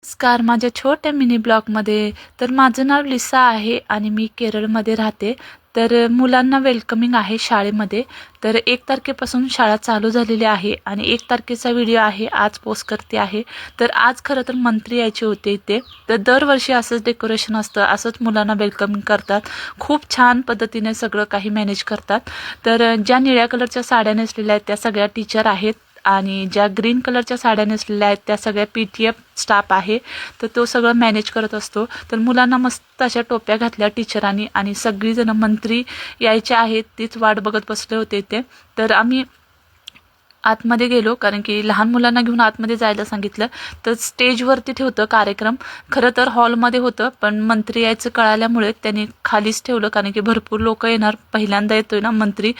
नमस्कार माझ्या छोट्या मिनी ब्लॉगमध्ये. तर माझं नाव लिसा आहे आणि मी केरळमध्ये राहते. तर मुलांना वेलकमिंग आहे शाळेमध्ये. तर 1 तारखेपासून शाळा चालू झालेली आहे आणि 1 तारखेचा व्हिडिओ आहे, आज पोस्ट करते आहे. तर आज खरं तर मंत्री यायचे होते इथे. तर दरवर्षी असंच डेकोरेशन असतं, असंच मुलांना वेलकमिंग करतात. खूप छान पद्धतीने सगळं काही मॅनेज करतात. तर ज्या निळ्या कलरच्या साड्या नेसलेल्या आहेत त्या सगळ्या टीचर आहेत आणि ज्या ग्रीन कलरच्या साड्या नेसलेल्या आहेत त्या सगळ्या PTA स्टाफ आहे. तर तो सगळं मॅनेज करत असतो. तर मुलांना मस्त अशा टोप्या घातल्या टीचरांनी आणि सगळीजण मंत्री यायचे आहेत तीच वाट बघत बसले होते ते. तर आम्ही आतमध्ये गेलो कारण की लहान मुलांना घेऊन आतमध्ये जायला सांगितलं. तर स्टेजवरती ठेवतं कार्यक्रम, खरं तर हॉलमध्ये होतं, पण मंत्री यायचं कळाल्यामुळे त्यांनी खालीच ठेवलं कारण की भरपूर लोक येणार, पहिल्यांदा येतोय ना मंत्री,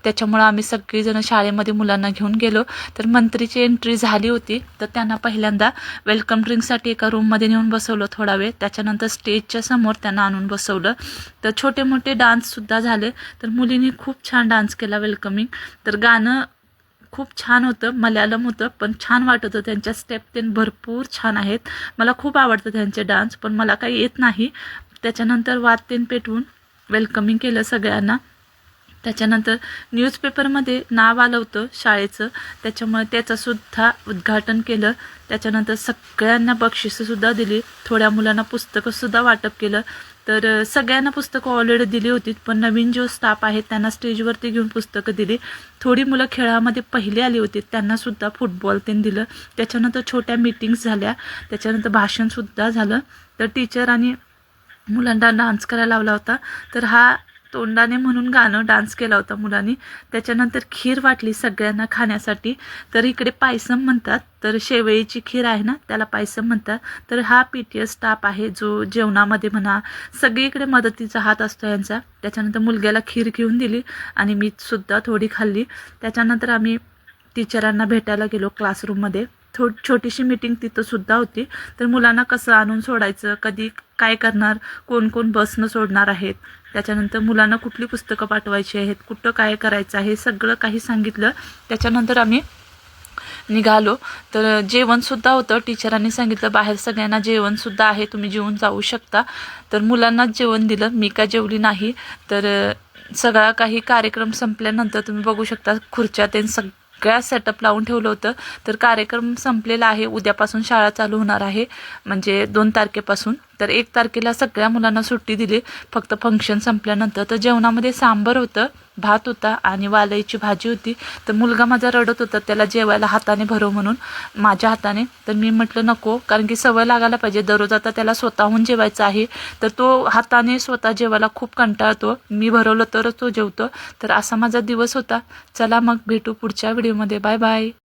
त्याच्यामुळं आम्ही सगळीजण शाळेमध्ये मुलांना घेऊन गेलो. तर मंत्रीची एंट्री झाली होती. तर त्यांना पहिल्यांदा वेलकम ड्रिंकसाठी एका रूममध्ये नेऊन बसवलं थोडा वेळ. त्याच्यानंतर स्टेजच्या समोर त्यांना आणून बसवलं. तर छोटे मोठे डान्ससुद्धा झाले. तर मुलींनी खूप छान डान्स केला वेलकमिंग. तर गाणं खूप छान होतं, मल्याळम होतं, पण छान वाटत होतं. त्यांच्या स्टेप ते भरपूर छान आहेत. मला खूप आवडतं त्यांचे डान्स, पण मला काही येत नाही. त्याच्यानंतर वाद्य पेटवून वेलकमिंग केलं सगळ्यांना. त्याच्यानंतर न्यूजपेपरमध्ये नाव आलं होतं शाळेचं, त्याच्यामुळे त्याचंसुद्धा उद्घाटन केलं. त्याच्यानंतर सगळ्यांना बक्षिसंसुद्धा दिली. थोड्या मुलांना पुस्तकंसुद्धा वाटप केलं. तर सगळ्यांना पुस्तकं ऑलरेडी दिली होती, पण नवीन जो स्टाफ आहे त्यांना स्टेजवरती घेऊन पुस्तकं दिली. थोडी मुलं खेळामध्ये पहिली आली होती, त्यांनासुद्धा फुटबॉल त्यांनी दिलं. त्याच्यानंतर छोट्या मीटिंग्स झाल्या, त्याच्यानंतर भाषणसुद्धा झालं. तर टीचर आणि मुलांना डान्स करायला लावला होता. तर हा तोंडाने म्हणून गाणं डान्स केला होता मुलांनी. त्याच्यानंतर खीर वाटली सगळ्यांना खाण्यासाठी. तर इकडे पायसम म्हणतात, तर शेवईची खीर आहे ना त्याला पायसम म्हणतात. तर हा PTA स्टाफ आहे जो जेवणामध्ये म्हणा सगळीकडे मदतीचा हात असतो यांचा. त्याच्यानंतर मुलग्याला खीर घेऊन दिली आणि मी सुद्धा थोडी खाल्ली. त्याच्यानंतर आम्ही टीचरांना भेटायला गेलो क्लासरूममध्ये. छोटीशी मीटिंग तिथं सुद्धा होती. तर मुलांना कसं आणून सोडायचं, कधी काय करणार, कोण कोण बसनं सोडणार आहेत, त्याच्यानंतर मुलांना कुठली पुस्तकं पाठवायची आहेत, कुठं काय करायचं आहे, सगळं काही सांगितलं. त्याच्यानंतर आम्ही निघालो. तर जेवणसुद्धा होतं, टीचरांनी सांगितलं बाहेर सगळ्यांना जेवणसुद्धा आहे, तुम्ही जेवून जाऊ शकता. तर मुलांनाच जेवण दिलं, मी का जेवली नाही. तर सगळा काही कार्यक्रम संपल्यानंतर तुम्ही बघू शकता खुर्च्या ते सगळ्या सेटअप लावून ठेवलं होतं. तर कार्यक्रम संपलेला आहे, उद्यापासून शाळा चालू होणार आहे, म्हणजे 2 तारखेपासून. तर 1 तारखेला सगळ्या मुलांना सुट्टी दिली फक्त फंक्शन संपल्यानंतर. तर जेवणामध्ये सांबर होतं, भात होता आणि वालाईची भाजी होती. तर मुलगा माझा रडत होता त्याला जेवायला हाताने भरव म्हणून, माझ्या हाताने. तर मी म्हटलं नको, कारण की सवय लागायला पाहिजे, दररोज आता त्याला स्वतःहून जेवायचं आहे. तर तो हाताने स्वतः जेवायला खूप कंटाळतो, मी भरवलं तरच तो जेवतो. तर असा माझा दिवस होता. चला मग भेटू पुढच्या व्हिडिओमध्ये. Bye bye.